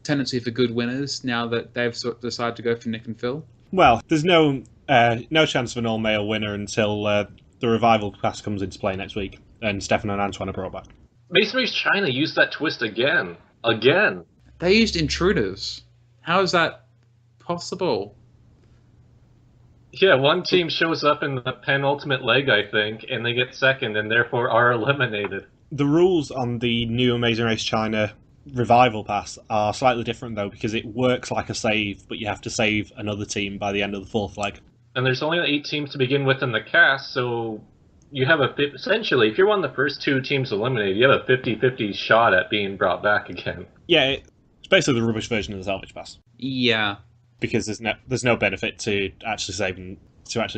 tendency for good winners now that they've sort of decided to go for Nick and Phil. Well, there's no chance of an all-male winner until the revival pass comes into play next week, and Stefan and Antoine are brought back. Amazing Race China used that twist again. Again. They used intruders. How is that possible? Yeah, one team shows up in the penultimate leg, I think, and they get second and therefore are eliminated. The rules on the new Amazing Race China revival pass are slightly different, though, because it works like a save, but you have to save another team by the end of the fourth leg. And there's only 8 teams to begin with in the cast, so you have essentially, if you're one of the first 2 teams eliminated, you have a 50-50 shot at being brought back again. Yeah, it's basically the rubbish version of the salvage pass. Yeah. Because there's no benefit to actually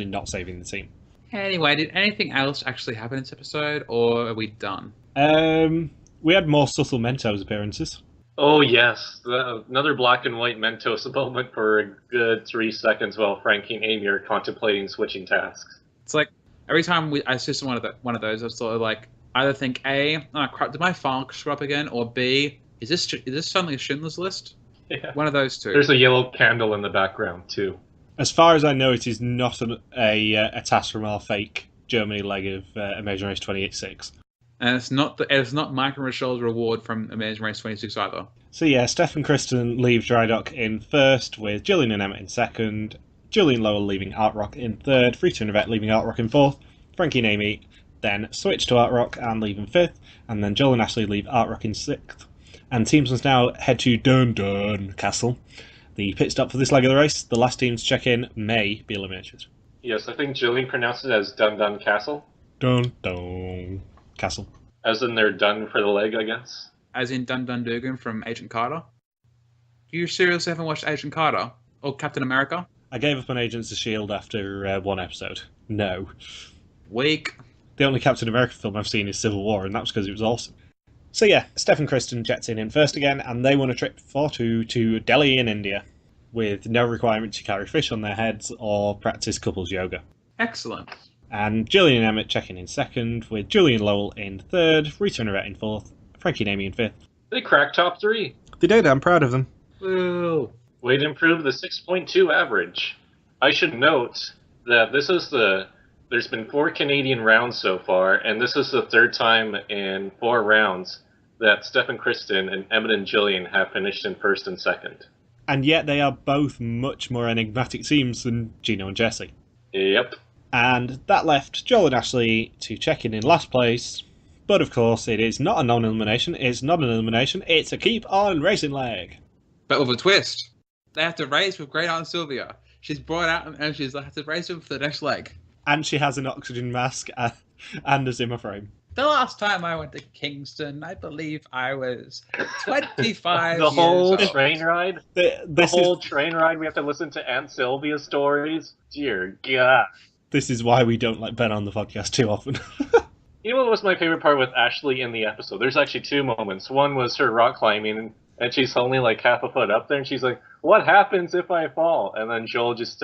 not saving the team. Anyway, did anything else actually happen in this episode, or are we done? We had more subtle Mentos appearances. Oh yes, another black and white Mentos moment for a good 3 seconds while Frankie and Amy are contemplating switching tasks. It's like every time I see one of those, I sort of like either think A, oh crap, did my file screw up again, or B, is this suddenly a Schindler's List? Yeah. One of those two. There's a yellow candle in the background too. As far as I know, it is not a task from our fake Germany leg of Amazing Race 28.6. And it's not Mike and Rochelle's reward from Amazing Race 26 either. So yeah, Steph and Kristen leave Dry Dock in first, with Jillian and Emmett in second, Julian Lowell leaving Art Rock in third, Rita and Yvette leaving Art Rock in fourth, Frankie and Amy then switch to Art Rock and leave in fifth, and then Joel and Ashley leave Art Rock in sixth. And teams must now head to Dun Dun Castle, the pit stop for this leg of the race. The last team to check in may be eliminated. Yes, I think Jillian pronounced it as Dun Dun Castle. Dun Dun Castle. As in they're done for the leg, I guess. As in Dun Dun Dugan from Agent Carter. Do you seriously haven't watched Agent Carter? Or Captain America? I gave up on Agents of S.H.I.E.L.D. after one episode. No. Weak. The only Captain America film I've seen is Civil War, and that was because it was awesome. So yeah, Steph and Kristen jets in first again, and they won a trip for 2 to Delhi in India, with no requirement to carry fish on their heads or practice couples yoga. Excellent. And Jillian and Emmett checking in second, with Julian Lowell in third, Rita and Yvette in fourth, Frankie and Amy in fifth. They cracked top 3. They did, I'm proud of them. Woo. Way to improve the 6.2 average. I should note that there's been 4 Canadian rounds so far, and this is the 3rd time in 4 rounds that Steph and Kristen and Emmett and Jillian have finished in first and second. And yet they are both much more enigmatic teams than Gino and Jesse. Yep. And that left Joel and Ashley to check in last place. But of course, it is not a non-elimination. It's not an elimination. It's a keep on racing leg. But with a twist. They have to race with Great Aunt Sylvia. She's brought out and she's like, have to race with the next leg. And she has an oxygen mask and a Zimmer frame. The last time I went to Kingston, I believe I was 25 The whole years old. train ride? The whole train ride, we have to listen to Aunt Sylvia's stories? Dear God. This is why we don't let Ben on the podcast too often. You know what was my favorite part with Ashley in the episode? There's actually two moments. One was her rock climbing, and she's only like half a foot up there, and she's like, what happens if I fall? And then Joel just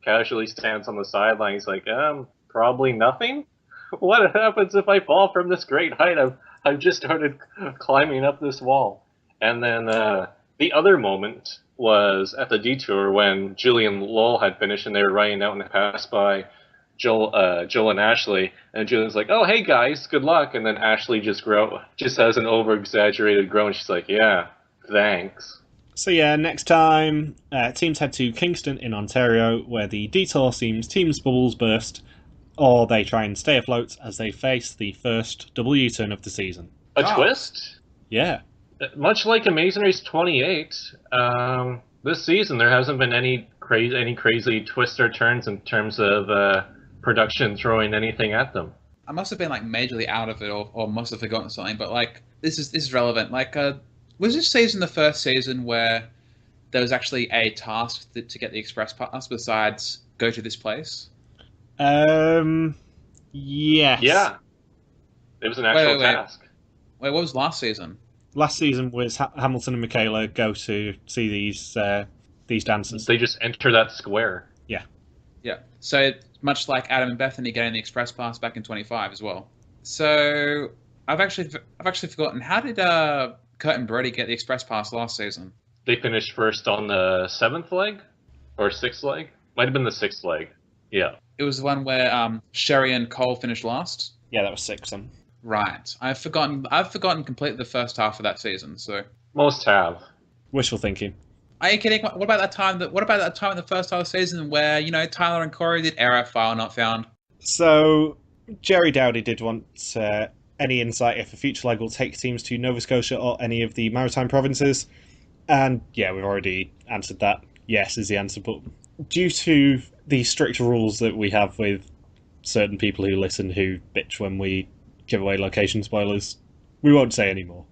casually stands on the sideline. He's like, probably nothing? What happens if I fall from this great height? I've just started climbing up this wall. And then the other moment was at the detour when Jillian and Lowell had finished and they were riding out and passed by Joel and Ashley. And Jillian's like, oh, hey guys, good luck. And then Ashley just has an over-exaggerated groan. She's like, yeah, thanks. So yeah, next time, teams head to Kingston in Ontario, where the detour seems teams' bubbles burst, or they try and stay afloat as they face the first double U-turn of the season. A twist? Yeah. Much like Amazing Race 28, this season there hasn't been any crazy twists or turns in terms of production throwing anything at them. I must have been like majorly out of it, or must have forgotten something. But like this is relevant. Like, was this season the first season where there was actually a task to get the express pass besides go to this place? Yes. Yeah. It was an actual task. Wait, what was last season? Last season was Hamilton and Michaela go to see these dancers. They just enter that square. Yeah. Yeah. So much like Adam and Bethany getting the express pass back in 25 as well. So I've actually forgotten, how did Kurt and Brody get the express pass last season? They finished first on the 7th leg or 6th leg. Might have been the 6th leg. Yeah. It was the one where Sherry and Cole finished last. Yeah, that was 6 then. Right. I've forgotten completely the first half of that season. So most have. Wishful thinking. Are you kidding? What about that time in the first half of the season where, you know, Tyler and Corey did error file not found? So Jerry Dowdy did want any insight if a future leg will take teams to Nova Scotia or any of the maritime provinces, and yeah, we've already answered that. Yes is the answer, but due to the strict rules that we have with certain people who listen who bitch when we give away location spoilers, we won't say any more.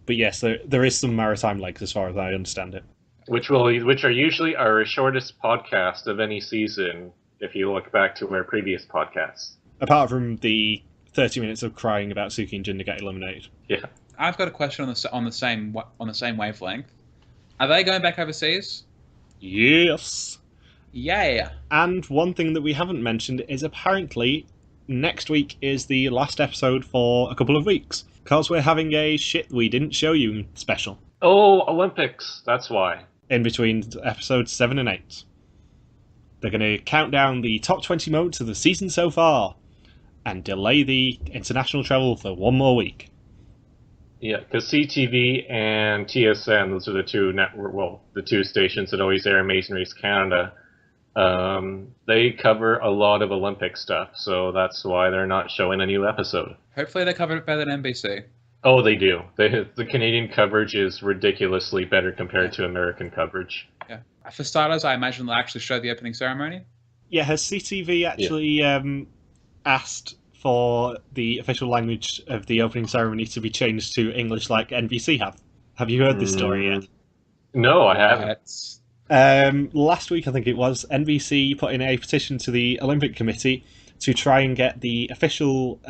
But yes, there is some maritime legs as far as I understand it. Which are usually our shortest podcast of any season, if you look back to our previous podcasts. Apart from the 30 minutes of crying about Suki and Jinder get eliminated. Yeah. I've got a question on the same wavelength. Are they going back overseas? Yes. Yeah. And one thing that we haven't mentioned is apparently next week is the last episode for a couple of weeks, because we're having a shit we didn't show you special. Oh, Olympics. That's why. In between episodes 7 and 8. They're going to count down the top 20 moments of the season so far and delay the international travel for one more week. Yeah, because CTV and TSN, those are the two stations that always air Amazing Race Canada, they cover a lot of Olympic stuff, so that's why they're not showing a new episode. Hopefully they cover it better than NBC. Oh, they do. The Canadian coverage is ridiculously better compared to American coverage. Yeah. For starters, I imagine they'll actually show the opening ceremony. Yeah, has CTV actually asked for the official language of the opening ceremony to be changed to English like NBC have? Have you heard this story yet? No, I haven't. Last week, I think it was, NBC put in a petition to the Olympic Committee to try and get the official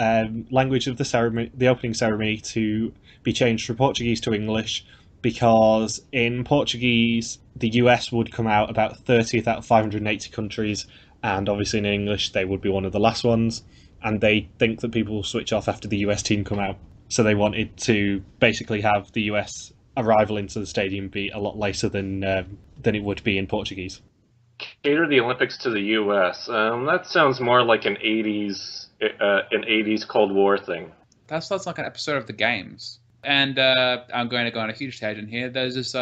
language of the ceremony, the opening ceremony, to be changed from Portuguese to English, because in Portuguese, the US would come out about 30th out of 580 countries, and obviously in English, they would be one of the last ones, and they think that people will switch off after the US team come out. So they wanted to basically have the US arrival into the stadium be a lot later than it would be in Portuguese. Cater the Olympics to the U.S. That sounds more like an 80s Cold War thing. That sounds like an episode of The Games. And I'm going to go on a huge tangent here. There's this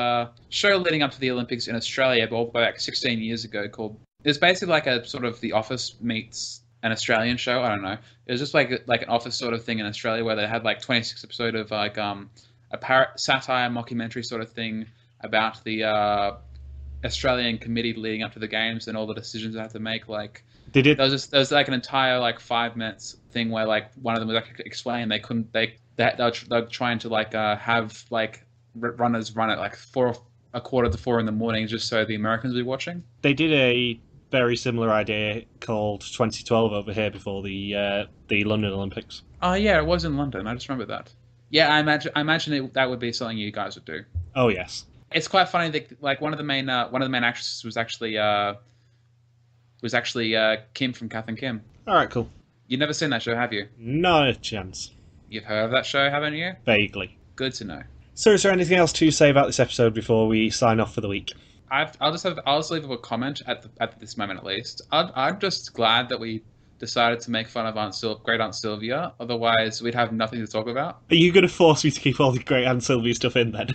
show leading up to the Olympics in Australia, all the way back 16 years ago, called. It's basically like a sort of The Office meets an Australian show. I don't know. It was just like an Office sort of thing in Australia, where they had like 26 episode of like a satire mockumentary sort of thing about the Australian committee leading up to the games and all the decisions they had to make. Like there was like an entire like 5 minutes thing where like one of them was actually explaining they were trying to like have like runners run at like 3:45 in the morning just so the Americans would be watching. They did a very similar idea called 2012 over here before the London Olympics. Oh yeah, it was in London. I just remember that. Yeah, I imagine that would be something you guys would do. Oh yes. It's quite funny that like one of the main actresses was actually Kim from Kath and Kim. All right, cool. You've never seen that show, have you? Not a chance. You've heard of that show, haven't you? Vaguely. Good to know. So is there anything else to say about this episode before we sign off for the week? I'll just leave a comment at this moment at least. I'm just glad that we decided to make fun of Great Aunt Sylvia. Otherwise, we'd have nothing to talk about. Are you going to force me to keep all the Great Aunt Sylvia stuff in then?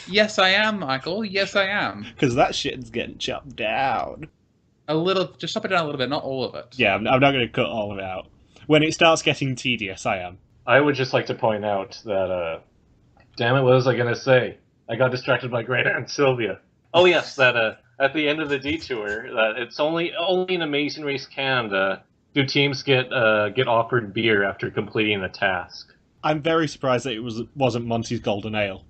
Yes, I am, Michael. Yes, I am. Because that shit's getting chopped down. A little, just chop it down a little bit, not all of it. Yeah, I'm not going to cut all of it out. When it starts getting tedious, I am. I would just like to point out that, damn it, what was I going to say? I got distracted by Great Aunt Sylvia. Oh yes, that at the end of the detour, that it's only in Amazing Race Canada do teams get offered beer after completing a task. I'm very surprised that it wasn't Monty's Golden Ale.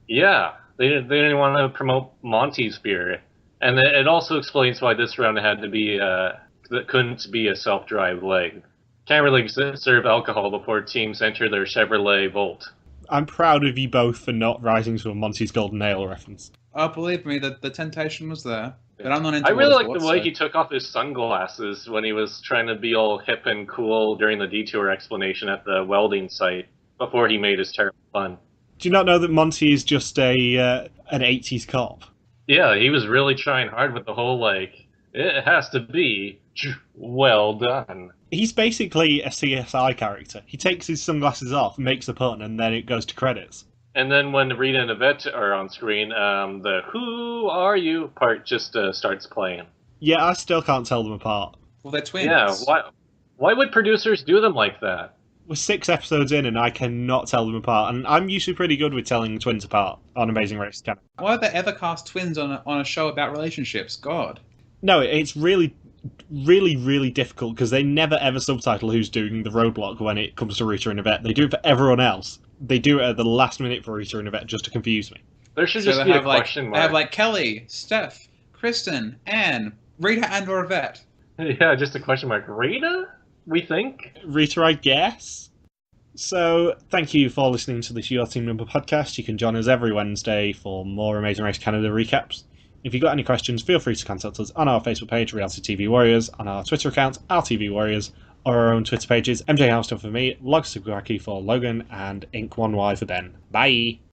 Yeah, they didn't want to promote Monty's beer, and it also explains why this round had to be that couldn't be a self-drive leg. Can't really serve alcohol before teams enter their Chevrolet Volt. I'm proud of you both for not rising to a Monty's Golden Ale reference. Oh, believe me, the temptation was there. But I'm not into I really like sports, the way he took off his sunglasses when he was trying to be all hip and cool during the detour explanation at the welding site before he made his terrible pun. Do you not know that Monty is just an 80s cop? Yeah, he was really trying hard with the whole, like, it has to be well done. He's basically a CSI character. He takes his sunglasses off, makes a pun, and then it goes to credits. And then when Rita and Yvette are on screen, the "Who are you?" part just starts playing. Yeah, I still can't tell them apart. Well, they're twins. Yeah, why would producers do them like that? We're 6 episodes in and I cannot tell them apart, and I'm usually pretty good with telling twins apart on Amazing Race Canada. Why would they ever cast twins on a show about relationships? God. No, it's really, really, really difficult because they never ever subtitle who's doing the roadblock when it comes to Rita and Yvette. They do it for everyone else. They do it at the last minute for Rita and Yvette just to confuse me. There should just be a question mark. They have like Kelly, Steph, Kristen, Anne, Rita and or Yvette. Yeah, just a question mark. Rita? We think? Rita, I guess. So, thank you for listening to this Your Team Number podcast. You can join us every Wednesday for more Amazing Race Canada recaps. If you've got any questions, feel free to contact us on our Facebook page, RTV Warriors, on our Twitter account, RTV Warriors, or our own Twitter pages, MJ Houston for me, Logstuff for Logan, and Ink1Y for Ben. Bye!